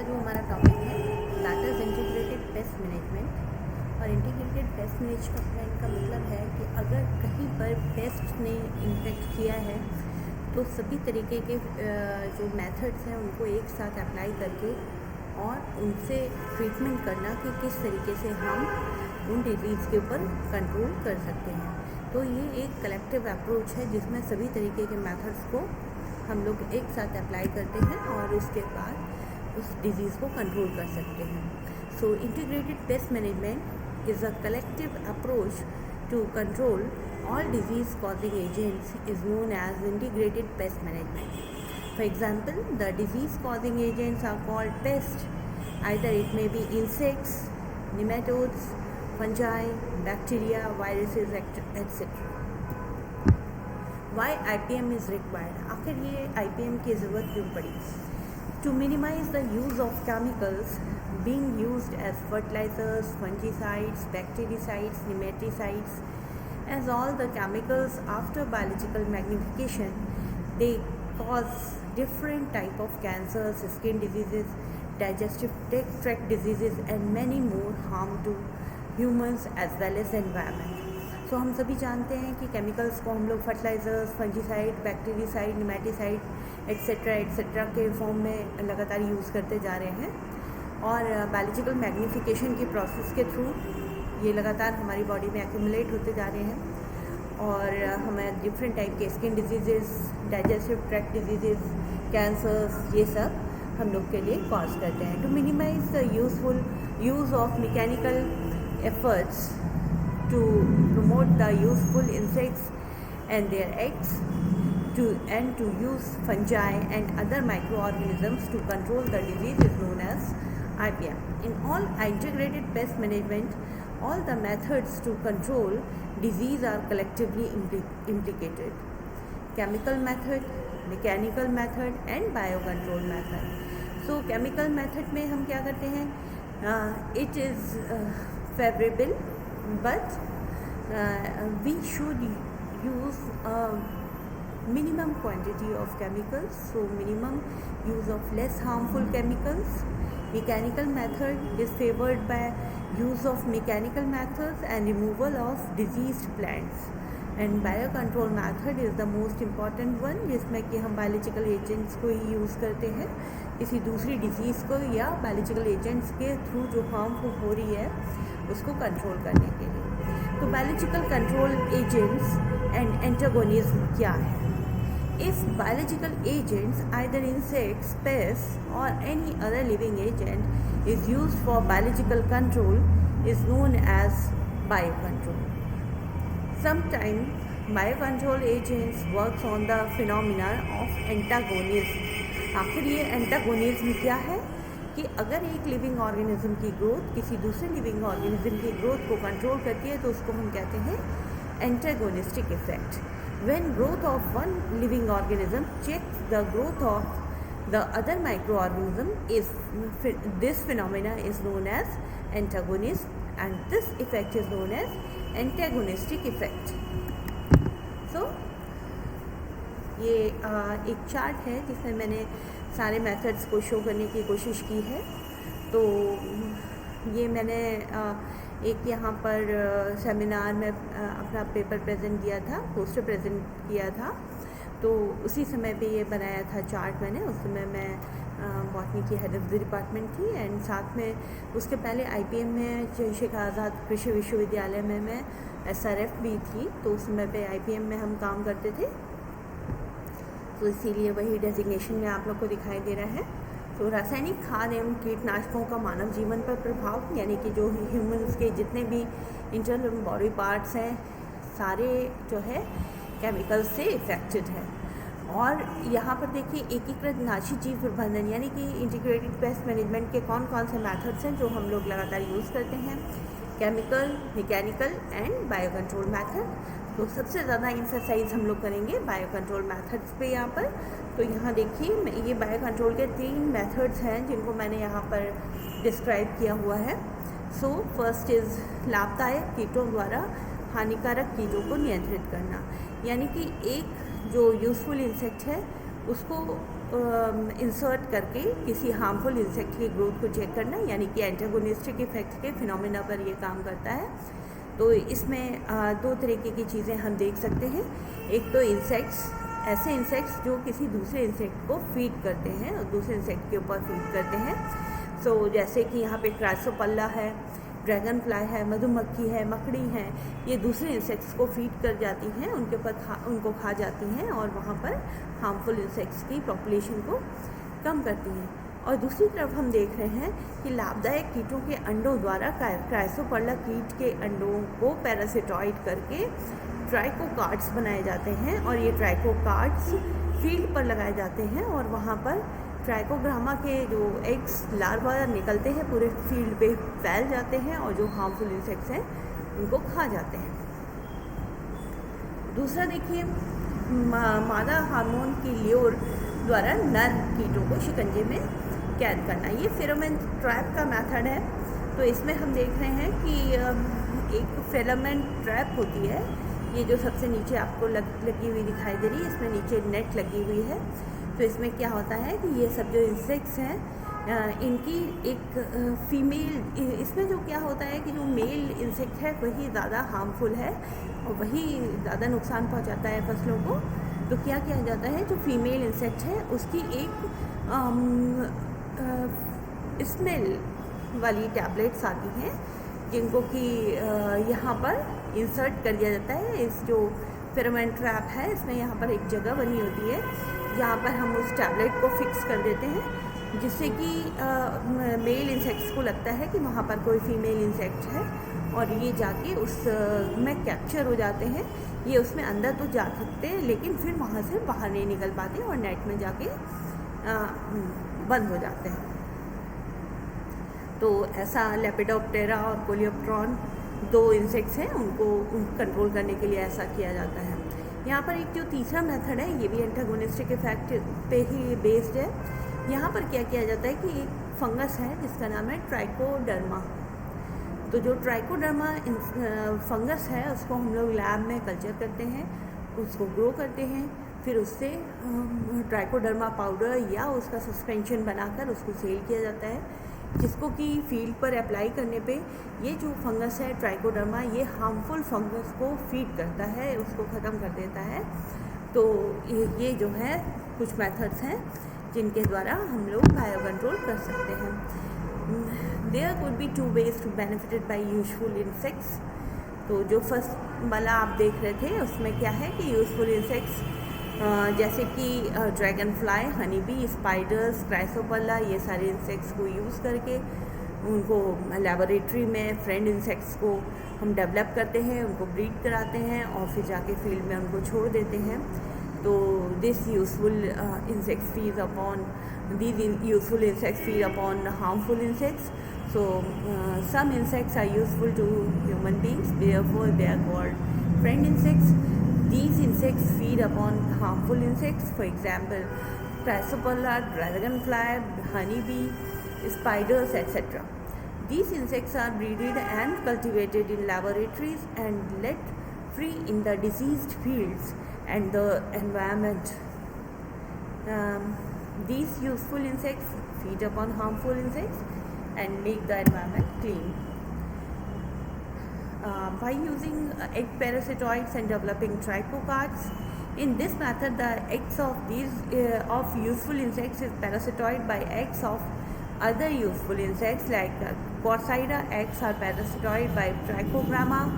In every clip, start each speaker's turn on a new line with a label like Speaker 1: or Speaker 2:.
Speaker 1: जो हमारा टॉपिक है that is integrated pest management. और इंटीग्रेटेड पेस्ट मैनेजमेंट का मतलब है कि अगर कहीं पर पेस्ट ने इन्फेक्ट किया है तो सभी तरीके के जो मेथड्स हैं उनको एक साथ अप्लाई करके और उनसे ट्रीटमेंट करना कि किस तरीके से हम उन डिजीज़ के ऊपर कंट्रोल कर सकते हैं। तो ये एक कलेक्टिव अप्रोच है जिसमें सभी तरीके के मेथड्स को हम लोग एक साथ अप्लाई करते हैं और उसके बाद उस डिज़ीज़ को कंट्रोल कर सकते हैं। So integrated pest management is a collective approach to control all disease causing agents is known as integrated pest management. For example, the disease causing agents are called pests. Either it may be insects, nematodes, fungi, bacteria, viruses, etc. Why IPM is required? आखिर ये IPM की ज़रूरत क्यों पड़ी? To minimize the use of chemicals being used as fertilizers, fungicides, bactericides, nematicides, as all the chemicals after biological magnification, they cause different type of cancers, skin diseases, digestive tract diseases and many more harm to humans as well as environment. So हम सभी जानते हैं कि chemicals को हम लोग fertilisers, fungicide, बैक्टीरियासाइड, निमेटिसाइड etcetera के form में लगातार यूज़ करते जा रहे हैं और बायोलॉजिकल मैग्नीफिकेशन की प्रोसेस के थ्रू ये लगातार हमारी बॉडी में एक्यूमुलेट होते जा रहे हैं और हमें डिफरेंट टाइप के skin diseases, digestive tract diseases, cancers, ये सब हम लोग के लिए कॉज करते हैं। To minimize the useful use of mechanical efforts to promote the useful insects and their eggs to use fungi and other microorganisms to control the disease is known as IPM. In all integrated pest management, all the methods to control disease are collectively implicated. Chemical method, mechanical method and biocontrol method. So chemical method में हम क्या करते हैं? It is favorable but we should use a minimum quantity of chemicals, so minimum use of less harmful chemicals. Mechanical method is favored by use of mechanical methods and removal of diseased plants, and biocontrol method is the most important one जिसमें कि हम biological agents को ही use करते हैं किसी दूसरी disease को या biological agents के थ्रू जो harmful हो रही है उसको कंट्रोल करने के लिए। तो biological control agents and antagonism क्या है? If biological agents either insects, pest और any other living agent is used for biological control is known as bio control. Sometime bio control agents works on the phenomena of antagonism. आखिर ये antagonism क्या है? कि अगर एक living organism की growth किसी दूसरे लिविंग ऑर्गेनिज्म की ग्रोथ को कंट्रोल करती है तो उसको हम कहते हैं antagonistic effect. When growth of one living organism checks the growth of the other micro organism is this phenomena is known as antagonism and this effect is known as antagonistic effect. So ये एक chart है जिसमें मैंने सारे methods को show करने की कोशिश की है। तो ये मैंने एक यहाँ पर सेमिनार में अपना पेपर प्रेजेंट किया था, पोस्टर प्रेजेंट किया था, तो उसी समय पे ये बनाया था चार्ट मैंने। उस समय मैं बॉटनी की हेड ऑफ द डिपार्टमेंट थी एंड साथ में उसके पहले IPM में चंद्रशेखर आज़ाद कृषि विश्वविद्यालय में मैं SRF भी थी, तो उस समय पे IPM में हम काम करते थे, तो इसीलिए वही डेजिग्नेशन में आप लोग को दिखाई दे रहा है। तो रासायनिक खाद एवं कीटनाशकों का मानव जीवन पर प्रभाव, यानी कि जो ह्यूमंस के जितने भी इंटरनल बॉडी पार्ट्स हैं सारे जो है केमिकल से इफेक्टेड है। और यहाँ पर देखिए एकीकृत नाशी जीव प्रबंधन यानी कि इंटीग्रेटेड पेस्ट मैनेजमेंट के कौन कौन से मेथड्स हैं जो हम लोग लगातार यूज़ करते हैं? Chemical, mechanical and bio control method. तो सबसे ज़्यादा एक्सरसाइज हम लोग करेंगे बायो कंट्रोल मैथड्स पे यहाँ पर। तो यहाँ देखिए ये बायो कंट्रोल के 3 मेथड्स हैं जिनको मैंने यहाँ पर डिस्क्राइब किया हुआ है। सो फर्स्ट इज़ लाभदायक कीटों द्वारा हानिकारक कीटों को नियंत्रित करना, यानी कि एक जो यूज़फुल इंसेक्ट है उसको इंसर्ट करके किसी हार्मफुल इंसेक्ट की ग्रोथ को चेक करना, यानी कि एंटागोनिस्टिक इफेक्ट के फिनोमेना पर ये काम करता है। तो इसमें दो तरीके की चीज़ें हम देख सकते हैं। एक तो इंसेक्ट्स, ऐसे इंसेक्ट्स जो किसी दूसरे इंसेक्ट को फीड करते हैं और दूसरे इंसेक्ट के ऊपर फीड करते हैं। सो जैसे कि यहाँ पे क्राइसोपल्ला है, ड्रैगन फ्लाई है, मधुमक्खी है, मकड़ी है, ये दूसरे इंसेक्ट्स को फीड कर जाती हैं, उनके ऊपर उनको खा जाती हैं और वहाँ पर हार्मफुल इंसेक्ट्स की पॉपुलेशन को कम करती हैं। और दूसरी तरफ हम देख रहे हैं कि लाभदायक कीटों के अंडों द्वारा क्राइसोपल्ला कीट के अंडों को पैरासिटॉइड करके ट्राइकोकार्ड्स बनाए जाते हैं और ये ट्राइकोकार्ड्स फील्ड पर लगाए जाते हैं और वहाँ पर ट्राइकोग्रामा के जो एग्स लार्वा निकलते हैं पूरे फील्ड पे फैल जाते हैं और जो हार्मफुल इंसेक्ट्स हैं उनको खा जाते हैं। दूसरा देखिए, मादा हार्मोन की ल्योर द्वारा नर कीटों को शिकंजे में कैद करना, ये फेरोमोन ट्रैप का मेथड है। तो इसमें हम देख रहे हैं कि एक फेरोमोन ट्रैप होती है, ये जो सबसे नीचे आपको लगी हुई दिखाई दे रही है, इसमें नीचे नेट लगी हुई है। तो इसमें क्या होता है कि ये सब जो इंसेक्ट्स हैं इनकी एक फीमेल, इसमें जो क्या होता है कि जो मेल इंसेक्ट है वही ज़्यादा हार्मफुल है और वही ज़्यादा नुकसान पहुंचाता है फसलों को। तो क्या किया जाता है, जो फीमेल इंसेक्ट है उसकी एक स्मेल वाली टैबलेट्स आती हैं जिनको कि यहाँ पर इंसर्ट कर दिया जाता है। इस जो फेरोमोन ट्रैप है इसमें यहाँ पर एक जगह बनी होती है जहाँ पर हम उस टैबलेट को फिक्स कर देते हैं, जिससे कि मेल इंसेक्ट्स को लगता है कि वहाँ पर कोई फीमेल इंसेक्ट है और ये जाके उस में कैप्चर हो जाते हैं। ये उसमें अंदर तो जा सकते हैं लेकिन फिर वहाँ से बाहर नहीं निकल पाते और नेट में जाके बंद हो जाते हैं। तो ऐसा लेपिडोप्टेरा और कोलियोप्ट्रॉन दो इंसेक्ट्स हैं, उनको कंट्रोल करने के लिए ऐसा किया जाता है। यहाँ पर एक जो तीसरा मेथड है ये भी एंटागोनिस्टिक इफेक्ट पे ही बेस्ड है। यहाँ पर क्या किया जाता है कि एक फंगस है जिसका नाम है ट्राइकोडर्मा। तो जो ट्राइकोडर्मा फंगस है उसको हम लोग लैब में कल्चर करते हैं, उसको ग्रो करते हैं, फिर उससे ट्राइकोडर्मा पाउडर या उसका सस्पेंशन बनाकर उसको सेल किया जाता है, जिसको कि फील्ड पर अप्लाई करने पे ये जो फंगस है ट्राइकोडर्मा ये हार्मफुल फंगस को फीड करता है, उसको ख़त्म कर देता है। तो ये जो है कुछ मेथड्स हैं जिनके द्वारा हम लोग बायो कंट्रोल कर सकते हैं। There could be 2 ways to benefited by useful insects. तो जो फर्स्ट वाला आप देख रहे थे उसमें क्या है कि यूजफुल इंसेक्ट्स जैसे कि dragonfly, honey bee, spiders, chrysoperla, ये सारे इंसेक्ट्स को यूज़ करके उनको लेबोरेटरी में फ्रेंड इंसेक्ट्स को हम डेवलप करते हैं, उनको ब्रीड कराते हैं और फिर जाके फील्ड में उनको छोड़ देते हैं। तो this useful insects feed upon harmful insects. So some insects are useful to human beings, therefore they are called friend insects. These insects feed upon harmful insects, for example Chrysopolla, dragonfly, honeybee, spiders, etc. These insects are breeded and cultivated in laboratories and let free in the diseased fields and the environment. These useful insects feed upon harmful insects and make the environment clean. By using egg parasitoids and developing trichocards, in this method the eggs of these of useful insects is parasitoid by eggs of other useful insects like Quasida. Eggs are parasitoid by Trichogramma.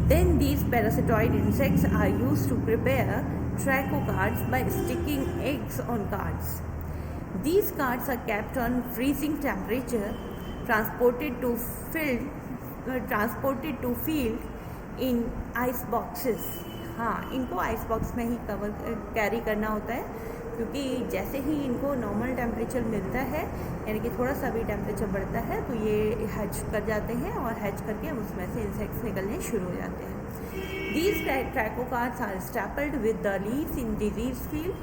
Speaker 1: Then these parasitoid insects are used to prepare trichocards by sticking eggs on cards. These cards are kept on freezing temperature, transported to field in ice boxes. हाँ, इनको ice box में ही carry करना होता है, क्योंकि जैसे ही इनको normal temperature मिलता है यानी कि थोड़ा सा भी टेम्परेचर बढ़ता है तो ये हैच कर जाते हैं और हैच करके उसमें से इंसेक्ट्स निकलने शुरू हो जाते हैं। These trichocards are stapled with the leaves in disease field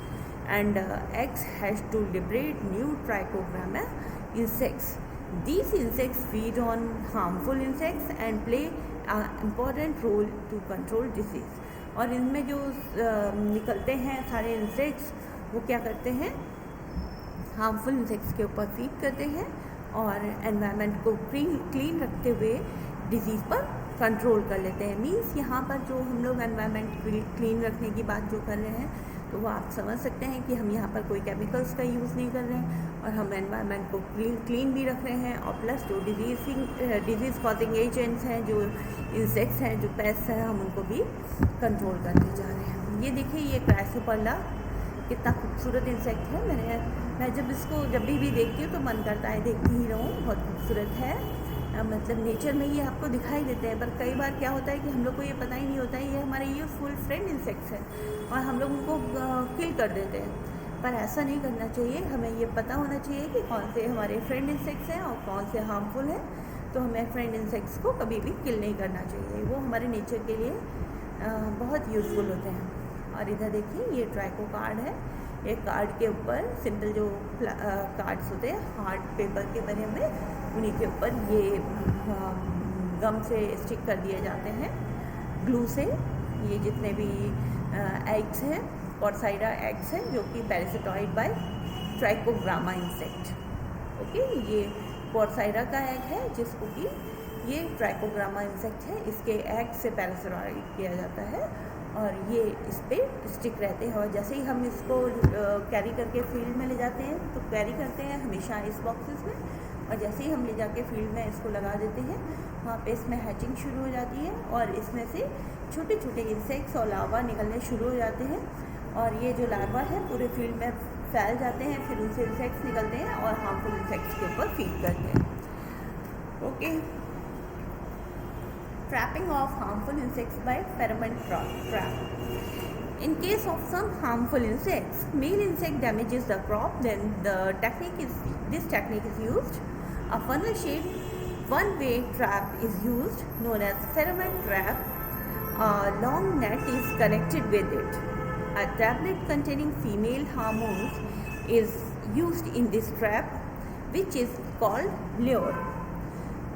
Speaker 1: and eggs hatch to liberate new trichogramma insects. These insects feed on harmful insects and play an important role to control disease. और इनमें जो निकलते हैं सारे insects वो क्या करते हैं, हार्मफुल इंसेक्ट्स के ऊपर फीड करते हैं और एनवायरनमेंट को क्लीन रखते हुए डिजीज़ पर कंट्रोल कर लेते हैं। मीन्स यहाँ पर जो हम लोग एनवायरनमेंट क्लीन रखने की बात जो कर रहे हैं, तो वो आप समझ सकते हैं कि हम यहाँ पर कोई केमिकल्स का यूज़ नहीं कर रहे हैं और हम एनवायरनमेंट को क्लीन भी रख रहे हैं, और प्लस जो डिजीज़ कॉजिंग एजेंट्स हैं, जो इंसेक्ट्स हैं, जो पेस्ट हैं, हम उनको भी कंट्रोल करते जा रहे हैं। ये देखिए, ये क्राइसोपर्ला कितना खूबसूरत इंसेक्ट है। मैं जब इसको जब भी देखती हूँ तो मन करता है देखती ही रहूँ, बहुत खूबसूरत है। मतलब नेचर में ये आपको दिखाई देते हैं, पर कई बार क्या होता है कि हम लोग को ये पता ही नहीं होता है ये हमारे यूजफुल फ्रेंड इंसेक्ट्स हैं और हम लोग उनको किल कर देते हैं। पर ऐसा नहीं करना चाहिए, हमें ये पता होना चाहिए कि कौन से हमारे फ्रेंड इंसेक्ट्स हैं और कौन से हार्मफुल हैं। तो हमें फ्रेंड इंसेक्ट्स को कभी भी किल नहीं करना चाहिए, वो हमारे नेचर के लिए बहुत यूज़फुल होते हैं। और इधर देखिए, ये ट्राइको कार्ड है। एक कार्ड के ऊपर सिंपल जो कार्ड्स होते हैं हार्ड पेपर के बने हुए, उन्हीं के ऊपर ये गम से स्टिक कर दिए जाते हैं, ग्लू से। ये जितने भी एग्स हैं, कॉर्साइडा एग्स हैं, जो कि parasitoid by trichogramma insect. Okay, ये कॉर्साइडा का एग है, जिसको कि ये ट्राइकोग्रामा इंसेक्ट है, इसके एग से पैरासिटॉइड किया जाता है और ये इस पर स्टिक रहते हैं। और जैसे ही हम इसको कैरी करके फील्ड में ले जाते हैं, तो कैरी करते हैं हमेशा आइस बॉक्सेस में, और जैसे ही हम ले जाके फील्ड में इसको लगा देते हैं, वहाँ पे इसमें हैचिंग शुरू हो जाती है और इसमें से छोटे छोटे इंसेक्ट्स और लार्वा निकलने शुरू हो जाते हैं। और ये जो लार्वा है पूरे फील्ड में फैल जाते हैं, फिर उनसे इंसेक्ट्स निकलते हैं और हार्मफुल इंसेक्ट्स के ऊपर फीड करते हैं। Okay, trapping of harmful insects by pheromone trap. In case of some harmful insects, male insect damages the crop, then this technique is used. A funnel-shaped one-way trap is used, known as pheromone trap. A long net is connected with it. A tablet containing female hormones is used in this trap, which is called lure.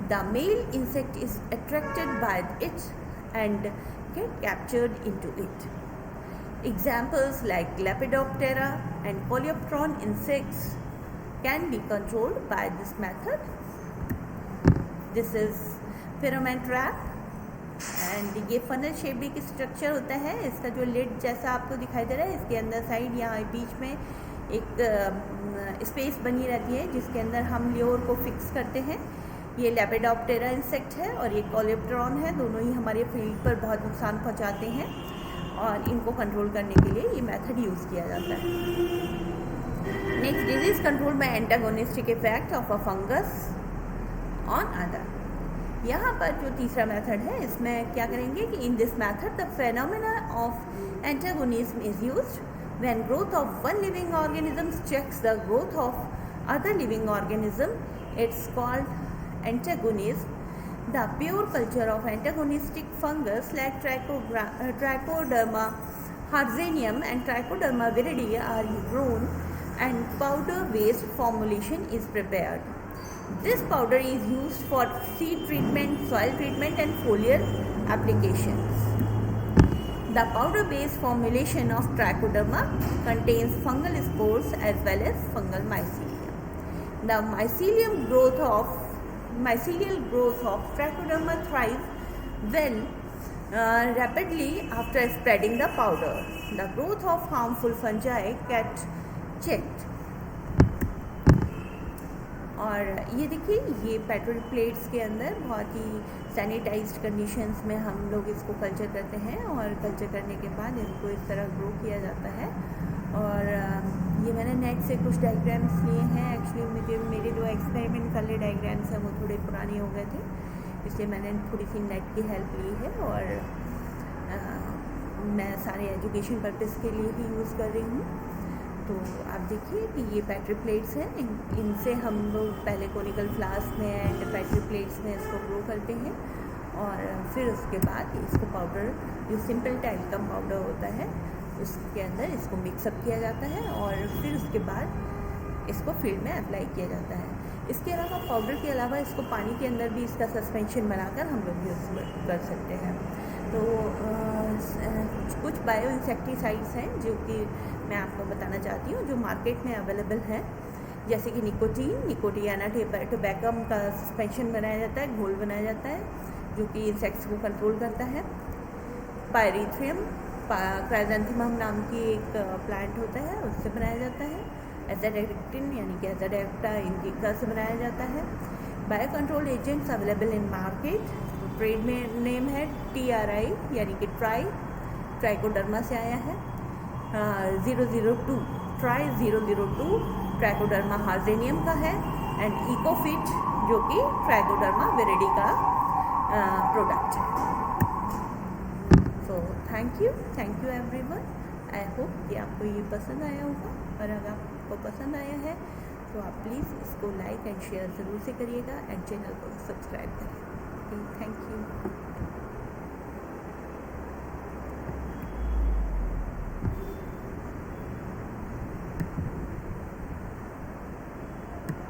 Speaker 1: The male insect is attracted by it and get captured into it. Examples like Lepidoptera and Coleoptera insects can be controlled by this method. This is pheromone trap and ये funnel shaped एक structure होता है। इसका जो lid जैसा आपको दिखाई दे रहा है, इसके अंदर साइड यहाँ बीच में एक स्पेस बनी रहती है, जिसके अंदर हम ल्योर को फिक्स करते हैं। ये लेपिडोप्टेरा इंसेक्ट है और ये कोलेप्ट्रॉन है, दोनों ही हमारे फील्ड पर बहुत नुकसान पहुंचाते हैं और इनको कंट्रोल करने के लिए ये मेथड यूज़ किया जाता है। Next, disease control by antagonistic effect of a fungus on other. यहाँ पर जो तीसरा मेथड है, इसमें क्या करेंगे कि in this method the phenomena of antagonism is used when growth of one living organism checks the growth of other living organism. It's called antagonism. The pure culture of antagonistic fungus like Trichoderma harzianum and Trichoderma viride are grown and powder-based formulation is prepared. This powder is used for seed treatment, soil treatment and foliar applications. The powder-based formulation of Trichoderma contains fungal spores as well as fungal mycelium. The mycelial growth of Trichoderma thrives well rapidly after spreading the powder. The growth of harmful fungi get checked. और ये देखिए, ये petrol plates के अंदर बहुत ही sanitised conditions में हम लोग इसको कल्चर करते हैं और कल्चर करने के बाद इनको इस तरह ग्रो किया जाता है। और ये मैंने नेट से कुछ डायग्राम्स लिए हैं। एक्चुअली मेरे जो एक्सपेरिमेंट वाले डायग्राम्स हैं वो थोड़े पुराने हो गए थे, इसलिए मैंने थोड़ी सी नेट की हेल्प ली है और मैं सारे एजुकेशन पर्पज़ के लिए ही यूज़ कर रही हूँ। तो आप देखिए कि ये पेट्री प्लेट्स हैं, इनसे हम लोग पहले कोनिकल फ्लास्क में एंड पेट्री प्लेट्स में इसको ग्रो करते हैं और फिर उसके बाद इसको पाउडर, जो सिंपल टैल्कम पाउडर होता है, उसके अंदर इसको मिक्सअप किया जाता है और फिर उसके बाद इसको फील्ड में अप्लाई किया जाता है। इसके अलावा पाउडर के अलावा इसको पानी के अंदर भी इसका सस्पेंशन बनाकर हम लोग यूज़ कर सकते हैं। तो कुछ बायो इंसेक्टिसाइड्स हैं जो कि मैं आपको बताना चाहती हूँ, जो मार्केट में अवेलेबल है, जैसे कि निकोटियाना टोबैकम का सस्पेंशन बनाया जाता है, घोल बनाया जाता है, जो कि इंसेक्ट्स को कंट्रोल करता है। पायरीथ्रियम क्राइजेंथेमम नाम की एक प्लांट होता है, उससे बनाया जाता है। एजाडेक्टिन यानी कि एजाडेक्टा इंडिका से बनाया जाता है। Bio control agents available in market, trade में नेम है TRI यानी कि ट्राइकोडर्मा से आया है। 002 ट्राइकोडर्मा हार्जेनियम का है। एंड इकोफिट जो कि ट्राइकोडर्मा विरिडी का प्रोडक्ट है। So thank you everyone. I hope कि आपको ये पसंद आया होगा, और अगर आपको पसंद आया है तो आप प्लीज़ इसको लाइक एंड शेयर ज़रूर से करिएगा, एंड चैनल को सब्सक्राइब करें। Thank you.